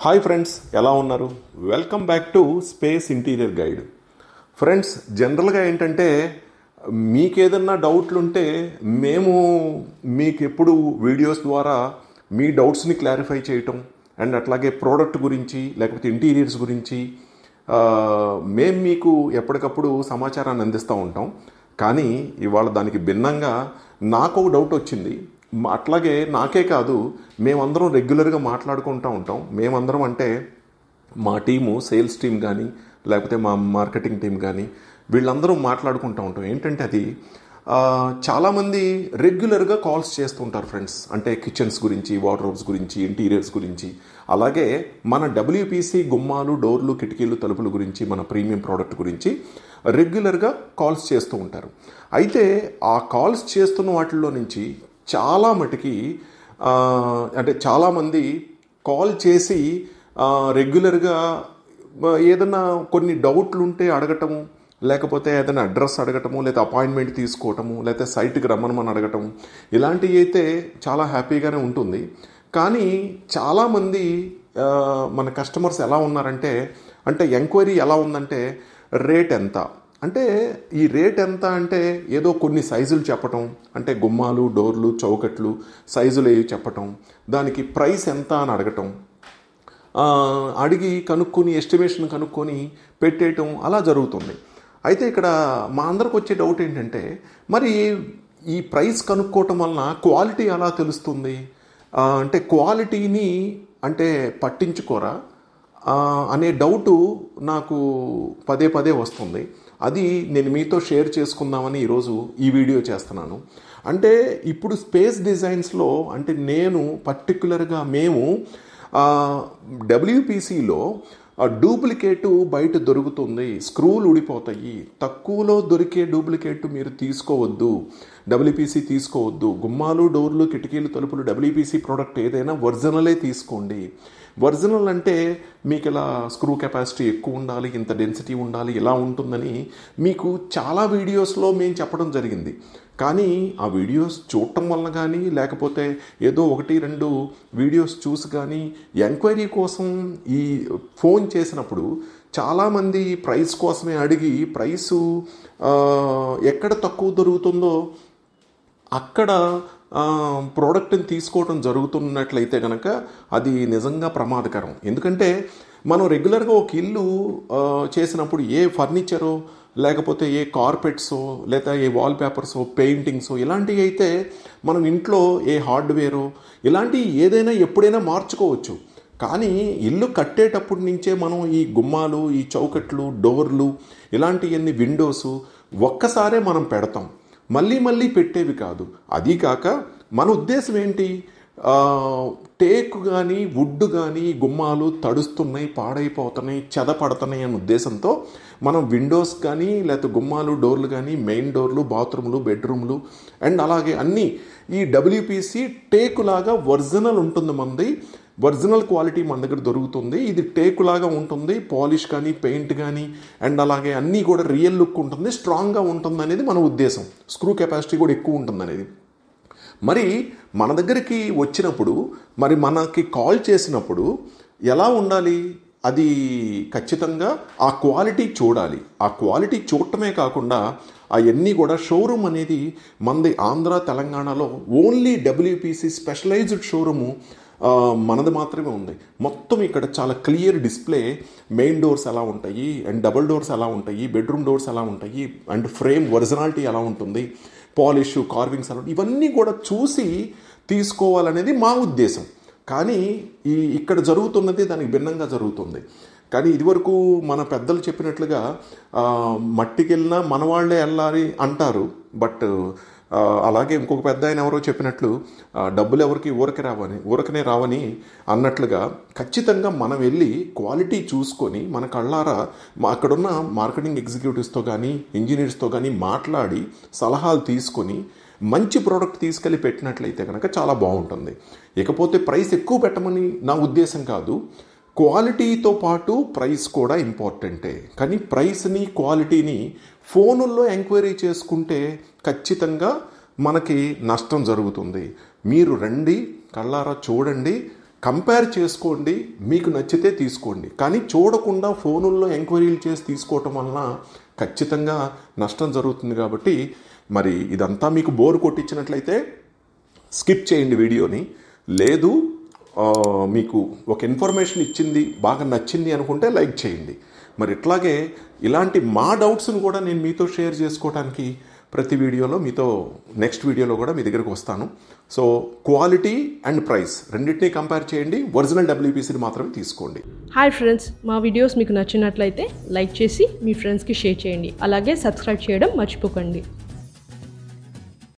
Hi friends, ఎలా ఉన్నారు? Welcome back to space interior guide. Friends, జనరల్గా ఏంటంటే మీకేదన్నా డౌట్లుంటే మేము మీకు ఎప్పుడు వీడియోస్ ద్వారా మీ డౌట్స్ని క్లారిఫై చేయటం అండ్ అట్లాగే ప్రోడక్ట్ గురించి లేకపోతే ఇంటీరియర్స్ గురించి మేము మీకు ఎప్పటికప్పుడు సమాచారాన్ని అందిస్తూ ఉంటాం. కానీ ఇవాళ దానికి భిన్నంగా నాకు ఒక డౌట్ వచ్చింది. అట్లాగే నాకే కాదు, మేమందరం రెగ్యులర్గా మాట్లాడుకుంటూ ఉంటాం. మేమందరం అంటే మా టీము, సేల్స్ టీం కానీ లేకపోతే మా మార్కెటింగ్ టీం కానీ వీళ్ళందరూ మాట్లాడుకుంటూ ఉంటాం. ఏంటంటే అది చాలామంది రెగ్యులర్గా కాల్స్ చేస్తుంటారు ఫ్రెండ్స్. అంటే కిచెన్స్ గురించి, వార్డ్రోబ్స్ గురించి, ఇంటీరియర్స్ గురించి, అలాగే మన డబ్ల్యూపీసీ గుమ్మాలు, డోర్లు, కిటికీలు, తలుపుల గురించి, మన ప్రీమియం ప్రోడక్ట్ గురించి రెగ్యులర్గా కాల్స్ చేస్తూ ఉంటారు. అయితే ఆ కాల్స్ చేస్తున్న వాటిల్లో నుంచి చాలా మటుకి అంటే చాలామంది కాల్ చేసి రెగ్యులర్గా ఏదైనా కొన్ని డౌట్లు ఉంటే అడగటము, లేకపోతే ఏదైనా అడ్రస్ అడగటము, లేదా అపాయింట్మెంట్ తీసుకోవటము, లేకపోతే సైట్కి రమ్మని అడగటం, ఇలాంటివి అయితే చాలా హ్యాపీగానే ఉంటుంది. కానీ చాలామంది మన కస్టమర్స్ ఎలా ఉన్నారంటే, అంటే ఎంక్వైరీ ఎలా ఉందంటే, రేట్ ఎంత అంటే, ఈ రేట్ ఎంత అంటే ఏదో కొన్ని సైజులు చెప్పటం, అంటే గుమ్మాలు, డోర్లు, చౌకట్లు సైజులు ఏవి చెప్పటం, దానికి ప్రైస్ ఎంత అని అడగటం, అడిగి కనుక్కొని ఎస్టిమేషన్ కనుక్కొని పెట్టేయటం అలా జరుగుతుంది. అయితే ఇక్కడ మా అందరికి వచ్చే డౌట్ ఏంటంటే, మరి ఈ ప్రైస్ కనుక్కోవటం వలన క్వాలిటీ ఎలా తెలుస్తుంది? అంటే క్వాలిటీని అంటే పట్టించుకోరా అనే డౌటు నాకు పదే పదే వస్తుంది. అది నేను మీతో షేర్ చేసుకుందామని ఈరోజు ఈ వీడియో చేస్తున్నాను. అంటే ఇప్పుడు స్పేస్ డిజైన్స్లో అంటే నేను పర్టికులర్గా మేము డబ్ల్యూపీసీలో డూప్లికేటు బయట దొరుకుతుంది, స్క్రూలు ఊడిపోతాయి, తక్కువలో దొరికే డూప్లికేట్ మీరు తీసుకోవద్దు, డబ్ల్యూపీసీ తీసుకోవద్దు. గుమ్మాలు, డోర్లు, కిటికీలు, తలుపులు డబ్ల్యూపీసీ ప్రోడక్ట్ ఏదైనా ఒరిజినలే తీసుకోండి. ఒరిజినల్ అంటే మీకు ఇలా స్క్రూ కెపాసిటీ ఎక్కువ ఉండాలి, ఇంత డెన్సిటీ ఉండాలి, ఇలా ఉంటుందని మీకు చాలా వీడియోస్లో మేము చెప్పడం జరిగింది. కానీ ఆ వీడియోస్ చూడటం వల్ల కానీ లేకపోతే ఏదో 1-2 వీడియోస్ చూసి కానీ ఎంక్వైరీ కోసం ఈ ఫోన్ చేసినప్పుడు చాలామంది ప్రైస్ కోసమే అడిగి ప్రైసు ఎక్కడ తక్కువ దొరుకుతుందో అక్కడ ప్రోడక్ట్ని తీసుకోవడం జరుగుతున్నట్లయితే కనుక అది నిజంగా ప్రమాదకరం. ఎందుకంటే మనం రెగ్యులర్గా ఒక ఇల్లు చేసినప్పుడు ఏ ఫర్నిచరో లేకపోతే ఏ కార్పెట్సో లేదా ఏ వాల్ పేపర్సో, పెయింటింగ్సో ఇలాంటివి అయితే మనం ఇంట్లో ఏ హార్డ్వేరో ఇలాంటివి ఏదైనా ఎప్పుడైనా మార్చుకోవచ్చు. కానీ ఇల్లు కట్టేటప్పటి నుంచే మనం ఈ గుమ్మాలు, ఈ చౌకట్లు, డోర్లు ఇలాంటివన్నీ, విండోసు ఒక్కసారే మనం పెడతాం, మళ్ళీ మళ్ళీ పెట్టేవి కాదు. అది కాక మన ఉద్దేశం ఏంటి, టేక్ కానీ వుడ్ కానీ గుమ్మాలు తడుస్తున్నాయి, పాడైపోతున్నాయి, చెదపడుతున్నాయి అనే ఉద్దేశంతో మనం విండోస్ కానీ లేకపోతే గుమ్మాలు, డోర్లు కానీ, మెయిన్ డోర్లు, బాత్రూమ్లు, బెడ్రూమ్లు అండ్ అలాగే అన్నీ ఈ డబ్ల్యూపీసీ టేకులాగా ఒరిజినల్ ఉంటుంది. మనది ఒరిజినల్ క్వాలిటీ మన దగ్గర దొరుకుతుంది. ఇది టేకులాగా ఉంటుంది, పాలిష్ కానీ, పెయింట్ కానీ అండ్ అలాగే అన్నీ కూడా రియల్ లుక్ ఉంటుంది, స్ట్రాంగ్గా ఉంటుంది అనేది మన ఉద్దేశం. స్క్రూ కెపాసిటీ కూడా ఎక్కువ ఉంటుంది అనేది. మరి మన దగ్గరికి వచ్చినప్పుడు, మరి మనకి కాల్ చేసినప్పుడు ఎలా ఉండాలి? అది ఖచ్చితంగా ఆ క్వాలిటీ చూడాలి. ఆ క్వాలిటీ చూడటమే కాకుండా అవన్నీ కూడా షోరూమ్ అనేది మనది ఆంధ్ర, తెలంగాణలో ఓన్లీ డబ్ల్యూపీసీ స్పెషలైజ్డ్ షోరూము మనది మాత్రమే ఉంది. మొత్తం ఇక్కడ చాలా క్లియర్ డిస్ప్లే, మెయిన్ డోర్స్ ఎలా ఉంటాయి అండ్ డబుల్ డోర్స్ ఎలా ఉంటాయి, బెడ్రూమ్ డోర్స్ ఎలా ఉంటాయి అండ్ ఫ్రేమ్ ఒరిజినాలిటీ ఎలా ఉంటుంది, పాలిష్, కార్వింగ్స్ ఎలా, ఇవన్నీ కూడా చూసి తీసుకోవాలనేది మా ఉద్దేశం. కానీ ఇక్కడ జరుగుతున్నది దానికి భిన్నంగా జరుగుతుంది. కానీ ఇదివరకు మన పెద్దలు చెప్పినట్లుగా మట్టికి వెళ్ళినా మన వాళ్ళే వెళ్ళాలి అంటారు. బట్ అలాగే ఇంకొక పెద్ద ఆయన ఎవరో చెప్పినట్లు డబ్బులు ఎవరికి ఊరకనే రావని అన్నట్లుగా ఖచ్చితంగా మనం వెళ్ళి క్వాలిటీ చూసుకొని మన కళ్ళారా అక్కడున్న మార్కెటింగ్ ఎగ్జిక్యూటివ్స్తో కానీ ఇంజనీర్స్తో కానీ మాట్లాడి సలహాలు తీసుకొని మంచి ప్రోడక్ట్ తీసుకెళ్ళి పెట్టినట్లయితే కనుక చాలా బాగుంటుంది. ఇకపోతే ప్రైస్ ఎక్కువ పెట్టమని నా ఉద్దేశం కాదు, క్వాలిటీతో పాటు ప్రైస్ కూడా ఇంపార్టెంటే. కానీ ప్రైస్ని, క్వాలిటీని ఫోనుల్లో ఎంక్వైరీ చేసుకుంటే ఖచ్చితంగా మనకి నష్టం జరుగుతుంది. మీరు రండి, కళ్ళారా చూడండి, కంపేర్ చేసుకోండి, మీకు నచ్చితే తీసుకోండి. కానీ చూడకుండా ఫోనుల్లో ఎంక్వైరీలు చేసి తీసుకోవటం వలన ఖచ్చితంగా నష్టం జరుగుతుంది. కాబట్టి మరి ఇదంతా మీకు బోర్ కొట్టించినట్లయితే స్కిప్ చేయండి వీడియోని. లేదు మీకు ఒక ఇన్ఫర్మేషన్ ఇచ్చింది, బాగా నచ్చింది అనుకుంటే లైక్ చేయండి. మరి ఇట్లాగే ఇలాంటి మా డౌట్స్ను కూడా నేను మీతో షేర్ చేసుకోవడానికి ప్రతి వీడియోలో మీతో నెక్స్ట్ వీడియోలో కూడా మీ దగ్గరికి వస్తాను. సో క్వాలిటీ అండ్ ప్రైస్ రెండింటినీ కంపేర్ చేయండి, ఒరిజినల్ WPCని మాత్రమే తీసుకోండి. హాయ్ ఫ్రెండ్స్, మా వీడియోస్ మీకు నచ్చినట్లయితే లైక్ చేసి మీ ఫ్రెండ్స్కి షేర్ చేయండి. అలాగే సబ్స్క్రైబ్ చేయడం మర్చిపోకండి.